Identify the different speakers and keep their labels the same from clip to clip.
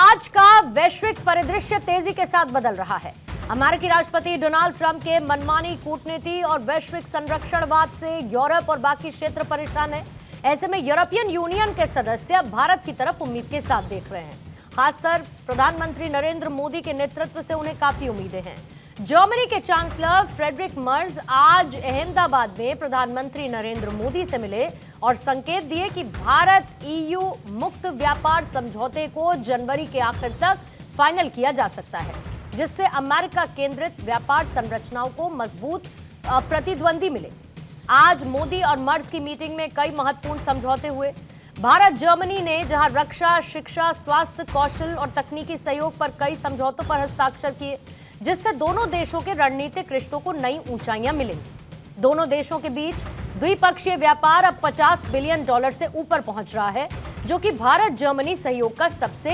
Speaker 1: आज का वैश्विक परिदृश्य तेजी के साथ बदल रहा है। अमेरिकी राष्ट्रपति डोनाल्ड ट्रंप के मनमानी कूटनीति और वैश्विक संरक्षणवाद से यूरोप और बाकी क्षेत्र परेशान है। ऐसे में यूरोपियन यूनियन के सदस्य भारत की तरफ उम्मीद के साथ देख रहे हैं। खासकर प्रधानमंत्री नरेंद्र मोदी के नेतृत्व से उन्हें काफी उम्मीदें हैं। जर्मनी के चांसलर फ्रेडरिक मर्ज आज अहमदाबाद में प्रधानमंत्री नरेंद्र मोदी से मिले और संकेत दिए कि भारत ईयू मुक्त व्यापार समझौते को जनवरी के आखिर तक फाइनल किया जा सकता है, जिससे अमेरिका केंद्रित व्यापार संरचनाओं को मजबूत प्रतिद्वंदी मिले। आज मोदी और मर्ज की मीटिंग में कई महत्वपूर्ण समझौते हुए। भारत जर्मनी ने जहां रक्षा, शिक्षा, स्वास्थ्य, कौशल और तकनीकी सहयोग पर कई समझौतों पर हस्ताक्षर किए, जिससे दोनों देशों के रणनीतिक रिश्तों को नई ऊंचाइयां मिलेंगी। दोनों देशों के बीच द्विपक्षीय व्यापार अब $50 बिलियन से ऊपर पहुंच रहा है, जो कि भारत जर्मनी सहयोग का सबसे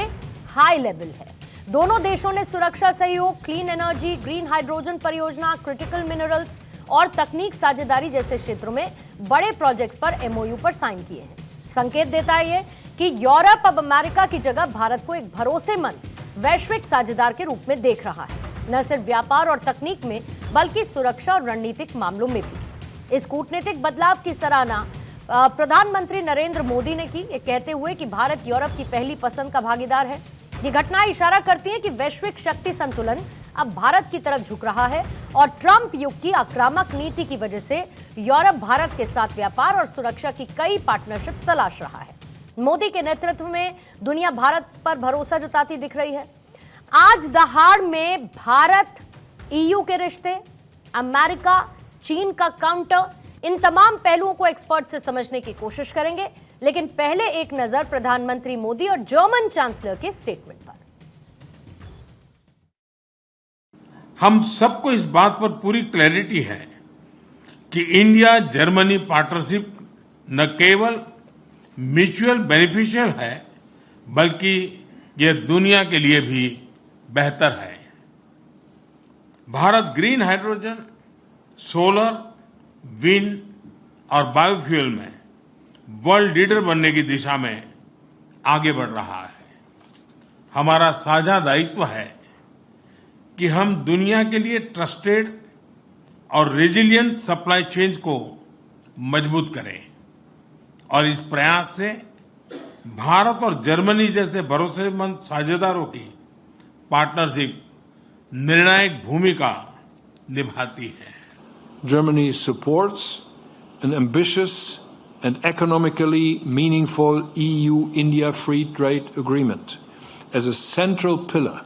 Speaker 1: हाई लेवल है। दोनों देशों ने सुरक्षा सहयोग, क्लीन एनर्जी, ग्रीन हाइड्रोजन परियोजना, क्रिटिकल मिनरल्स और तकनीक साझेदारी जैसे क्षेत्रों में बड़े प्रोजेक्ट्स पर एमओयू पर साइन किए हैं। संकेत देता है ये कि यूरोप अब अमेरिका की जगह भारत को एक भरोसेमंद वैश्विक साझेदार के रूप में देख रहा है, न सिर्फ व्यापार और तकनीक में बल्कि सुरक्षा और रणनीतिक मामलों में भी। इस कूटनीतिक बदलाव की सराहना प्रधानमंत्री नरेंद्र मोदी ने की, ये कहते हुए कि भारत यूरोप की पहली पसंद का भागीदार है। ये घटनाएं इशारा करती हैं कि वैश्विक शक्ति संतुलन अब भारत की तरफ झुक रहा है और ट्रंप युग की आक्रामक नीति की वजह से यूरोप भारत के साथ व्यापार और सुरक्षा की कई पार्टनरशिप तलाश रहा है। मोदी के नेतृत्व में दुनिया भारत पर भरोसा जताती दिख रही है। आज दहाड़ में भारत ईयू के रिश्ते, अमेरिका, चीन का काउंटर, इन तमाम पहलुओं को एक्सपर्ट से समझने की कोशिश करेंगे। लेकिन पहले एक नजर प्रधानमंत्री मोदी और जर्मन चांसलर के स्टेटमेंट पर।
Speaker 2: हम सबको इस बात पर पूरी क्लैरिटी है कि इंडिया जर्मनी पार्टनरशिप न केवल म्यूचुअल बेनिफिशियल है, बल्कि यह दुनिया के लिए भी बेहतर है। Bharat green hydrogen, solar, wind और बायोफ्यूल में वर्ल्ड लीडर बनने की दिशा में आगे बढ़ रहा है। हमारा साझा दायित्व है कि हम दुनिया के लिए ट्रस्टेड और रेजिलिएंट सप्लाई चेन्स को मजबूत करें और इस प्रयास से भारत और जर्मनी जैसे भरोसेमंद साझेदारों की पार्टनरशिप निर्णायक भूमिका निभाती है।
Speaker 3: Germany supports an ambitious and economically meaningful EU-India free trade agreement as a central pillar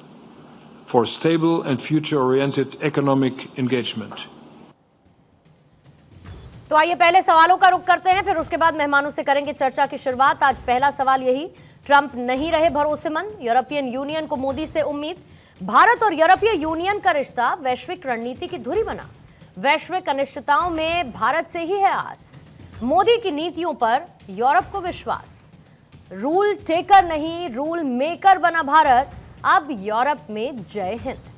Speaker 3: for stable and future-oriented economic engagement.
Speaker 1: तो आइए पहले सवालों का रुख करते हैं, फिर उसके बाद मेहमानों से करेंगे चर्चा की शुरुआत। आज पहला सवाल यही, ट्रंप नहीं रहे भरोसेमंद, यूरोपियन यूनियन को मोदी से उम्मीद। भारत और यूरोपीय यूनियन का रिश्ता वैश्विक रणनीति की धुरी बना। वैश्विक अनिश्चितताओं में भारत से ही है आस। मोदी की नीतियों पर यूरोप को विश्वास। रूल टेकर नहीं, रूल मेकर बना भारत। अब यूरोप में जय हिंद।